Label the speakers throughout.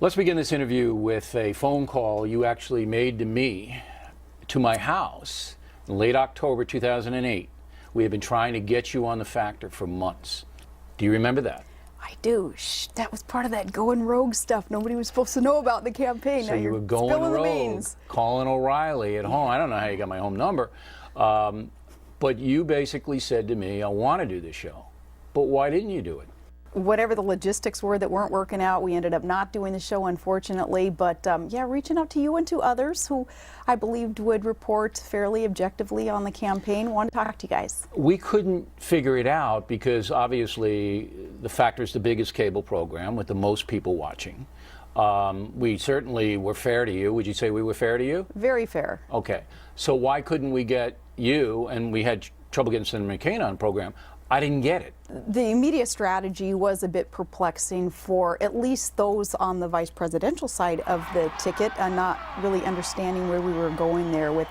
Speaker 1: Let's begin this interview with a phone call you actually made to me, to my house, in late October 2008. We have been trying to get you on The Factor for months. Do you remember that?
Speaker 2: I do. Shh, that was part of that going rogue stuff nobody was supposed to know about in the campaign.
Speaker 1: So
Speaker 2: now
Speaker 1: you
Speaker 2: you're
Speaker 1: were going
Speaker 2: spilling the
Speaker 1: rogue,
Speaker 2: beans.
Speaker 1: calling O'Reilly at home. I don't know how you got my home number. But you basically said to me, I want to do this show. But why didn't you do it?
Speaker 2: Whatever the logistics were that weren't working out, we ended up not doing the show, unfortunately. But yeah, reaching out to you and to others who I believed would report fairly objectively on the campaign. Want to talk to you guys.
Speaker 1: We couldn't figure it out because obviously The Factor is the biggest cable program with the most people watching. We certainly were fair to you. Would you say we were fair to you?
Speaker 2: Very fair.
Speaker 1: Okay. So why couldn't we get you, and we had trouble getting Senator McCain on the program? I didn't get it.
Speaker 2: The media strategy was a bit perplexing for at least those on the vice presidential side of the ticket, and not really understanding where we were going there with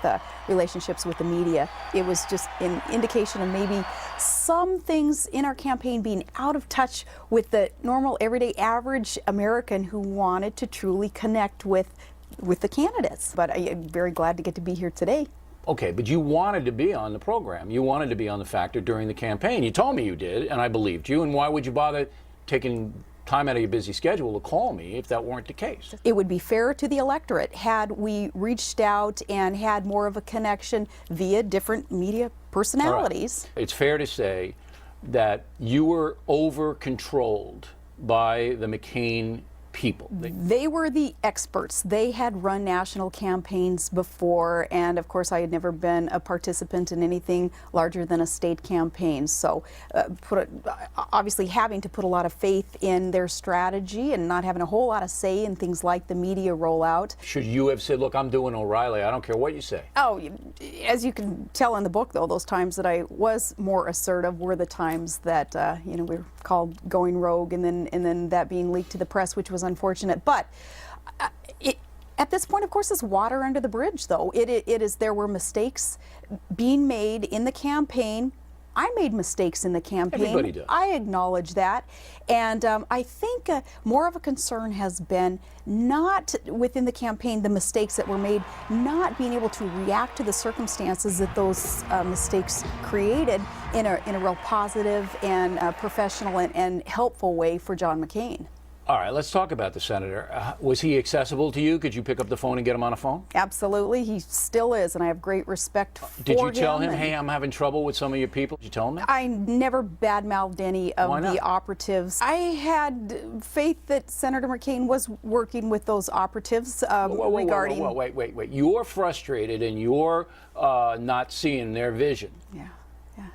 Speaker 2: relationships with the media. It was just an indication of maybe some things in our campaign being out of touch with the normal, everyday, average American who wanted to truly connect with the candidates. But I'm very glad to get to be here today.
Speaker 1: Okay, but you wanted to be on the program. You wanted to be on The Factor during the campaign. You told me you did, and I believed you. And why would you bother taking time out of your busy schedule to call me if that weren't the case?
Speaker 2: It would be fair to the electorate had we reached out and had more of a connection via different media personalities.
Speaker 1: Right. It's fair to say that you were over-controlled by the McCain people.
Speaker 2: They were the experts. They had run national campaigns before, and of course I had never been a participant in anything larger than a state campaign. So obviously having to put a lot of faith in their strategy and not having a whole lot of say in things like the media rollout.
Speaker 1: Should you have said, look, I'm doing O'Reilly, I don't care what you say?
Speaker 2: Oh, as you can tell in the book, though, those times that I was more assertive were the times that we were called going rogue, and then that being leaked to the press, which was unfortunate. But at this point, of course, it's water under the bridge, though. There were mistakes being made in the campaign. I made mistakes in the campaign.
Speaker 1: Everybody does.
Speaker 2: I acknowledge that. And I think more of a concern has been not within the campaign, the mistakes that were made, not being able to react to the circumstances that those mistakes created in a real positive and professional and helpful way for John McCain.
Speaker 1: All right, let's talk about the senator. Was he accessible to you? Could you pick up the phone and get him on a phone?
Speaker 2: Absolutely. He still is, and I have great respect for him.
Speaker 1: Did you tell him, hey, I'm having trouble with some of your people? Did you tell him that?
Speaker 2: I never badmouthed any of the operatives. I had faith that Senator McCain was working with those operatives regarding...
Speaker 1: Wait. You're frustrated and you're not seeing their vision.
Speaker 2: Yeah.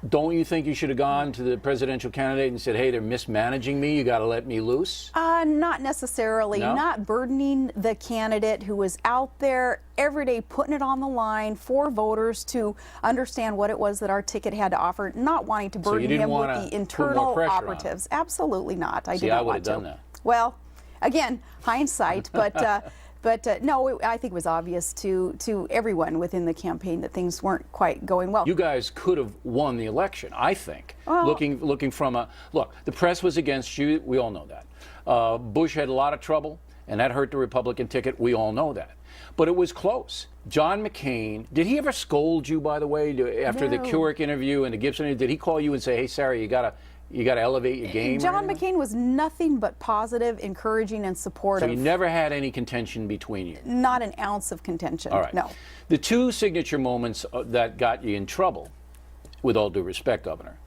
Speaker 1: Don't you think you should have gone to the presidential candidate and said, hey, they're mismanaging me, you got to let me loose?
Speaker 2: Not necessarily.
Speaker 1: No?
Speaker 2: Not burdening the candidate who was out there every day putting it on the line for voters to understand what it was that our ticket had to offer, not wanting to burden him with the internal operatives. Absolutely not. I did not want to.
Speaker 1: I would have done that.
Speaker 2: Well, again, hindsight, but... But no, I think it was obvious to everyone within the campaign that things weren't quite going well.
Speaker 1: You guys could have won the election, I think.
Speaker 2: Well,
Speaker 1: looking from look, the press was against you. We all know that. Bush had a lot of trouble, and that hurt the Republican ticket. We all know that. But it was close. John McCain, did he ever scold you, by the way, after the Keurig interview and the Gibson interview? Did he call you and say, hey, Sarah, you got to elevate your game?
Speaker 2: John McCain was nothing but positive, encouraging, and supportive.
Speaker 1: So you never had any contention between you?
Speaker 2: Not an ounce of contention,
Speaker 1: all right.
Speaker 2: No.
Speaker 1: The two signature moments that got you in trouble, with all due respect, Governor,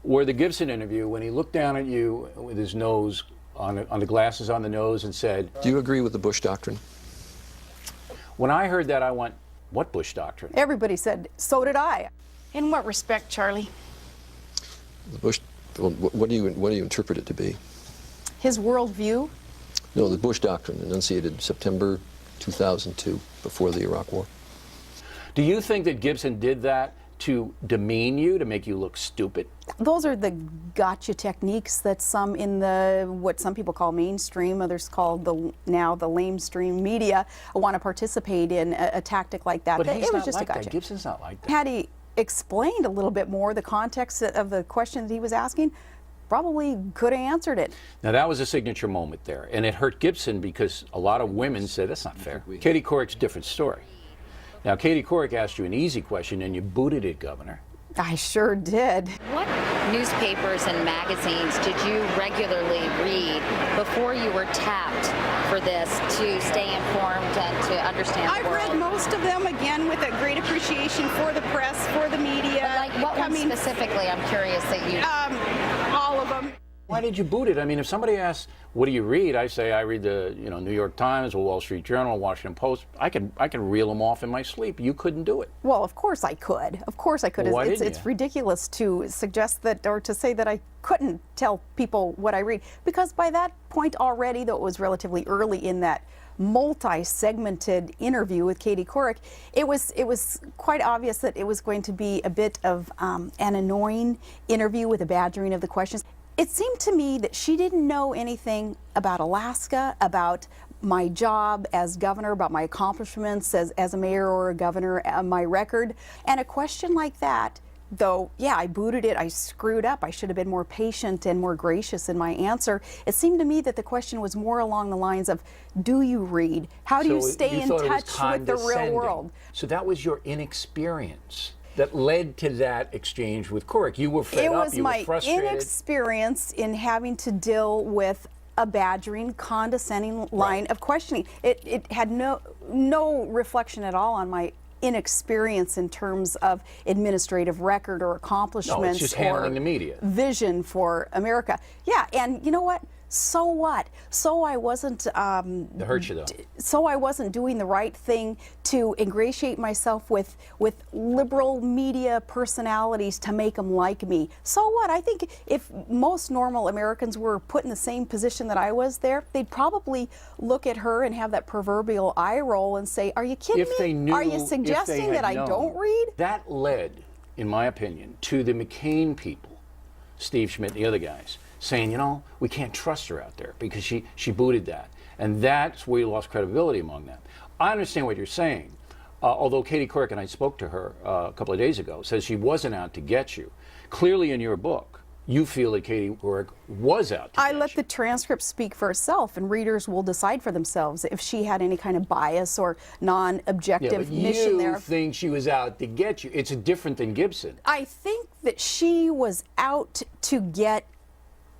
Speaker 1: were the Gibson interview when he looked down at you with his nose, on the glasses on the nose, and said...
Speaker 3: Do you agree with the Bush doctrine?
Speaker 1: When I heard that, I went, what Bush doctrine?
Speaker 2: Everybody said, so did I.
Speaker 4: In what respect, Charlie?
Speaker 3: The Bush... Well, what do you interpret it to be?
Speaker 2: His worldview?
Speaker 3: No, the Bush doctrine, enunciated September 2002, before the Iraq War.
Speaker 1: Do you think that Gibson did that to demean you, to make you look stupid?
Speaker 2: Those are the gotcha techniques that some in what some people call mainstream, others call the lamestream media, want to participate in a tactic like that.
Speaker 1: But
Speaker 2: it was just a gotcha.
Speaker 1: Gibson's not like that.
Speaker 2: Had he explained a little bit more the context of the question that he was asking, probably could have answered it.
Speaker 1: Now, that was a signature moment there, and it hurt Gibson because a lot of women said, that's not fair. Katie Couric's a different story. Now, Katie Couric asked you an easy question, and you booted it, Governor.
Speaker 2: I sure did.
Speaker 5: What newspapers and magazines did you regularly read before you were tapped for this to stay informed and to understand the
Speaker 2: I've
Speaker 5: world?
Speaker 2: read most of them, again, with a great appreciation for the press, for the media.
Speaker 5: But like what one specifically, I'm curious that you...
Speaker 2: all of them.
Speaker 1: Why did you boot it? I mean, if somebody asks, what do you read? I say, I read the New York Times, the Wall Street Journal, Washington Post. I can reel them off in my sleep. You couldn't do it.
Speaker 2: Well, of course I could. Of course I could.
Speaker 1: Why didn't
Speaker 2: It's
Speaker 1: you?
Speaker 2: ridiculous to suggest that or to say that I couldn't tell people what I read, because by that point already, though it was relatively early in that multi-segmented interview with Katie Couric, it was quite obvious that it was going to be a bit of an annoying interview with a badgering of the questions. It seemed to me that she didn't know anything about Alaska, about my job as governor, about my accomplishments as a mayor or a governor, my record. And a question like that, though, yeah, I booted it, I screwed up, I should have been more patient and more gracious in my answer. It seemed to me that the question was more along the lines of, do you read? How do you stay in touch with the real world?
Speaker 1: So that was your inexperience that led to that exchange with Couric. You were fed
Speaker 2: It
Speaker 1: up,
Speaker 2: was
Speaker 1: you were
Speaker 2: my
Speaker 1: frustrated.
Speaker 2: inexperience in having to deal with a badgering, condescending line of questioning. It had no reflection at all on my inexperience in terms of administrative record or accomplishments.
Speaker 1: No, it's just handling the media.
Speaker 2: Vision for America. Yeah, and you know what? So what? So I wasn't.
Speaker 1: It hurt you, though.
Speaker 2: So I wasn't doing the right thing to ingratiate myself with liberal media personalities to make them like me. So what? I think if most normal Americans were put in the same position that I was there, they'd probably look at her and have that proverbial eye roll and say, "Are you kidding
Speaker 1: If they
Speaker 2: me?
Speaker 1: knew,
Speaker 2: Are you
Speaker 1: if they
Speaker 2: suggesting
Speaker 1: had
Speaker 2: that I
Speaker 1: known,
Speaker 2: don't read?"
Speaker 1: That led, in my opinion, to the McCain people, Steve Schmidt and the other guys, saying, we can't trust her out there because she booted that. And that's where you lost credibility among them. I understand what you're saying, although Katie Couric, and I spoke to her a couple of days ago, says she wasn't out to get you. Clearly in your book, you feel that Katie Couric was out to get
Speaker 2: I
Speaker 1: you.
Speaker 2: let the transcript speak for itself, and readers will decide for themselves if she had any kind of bias or non-objective mission there.
Speaker 1: You think she was out to get you. It's different than Gibson.
Speaker 2: I think that she was out to get,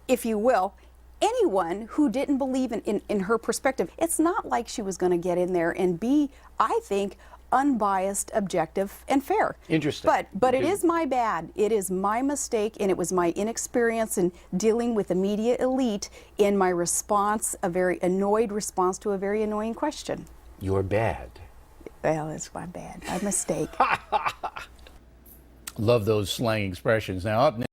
Speaker 2: if you will, anyone who didn't believe in her perspective. It's not like she was going to get in there and be, I think, unbiased, objective, and fair.
Speaker 1: Interesting.
Speaker 2: But it is my bad. It is my mistake, and it was my inexperience in dealing with the media elite in my response, a very annoyed response to a very annoying question.
Speaker 1: You're bad.
Speaker 2: Well, it's my bad. My mistake.
Speaker 1: Love those slang expressions. Now, up next.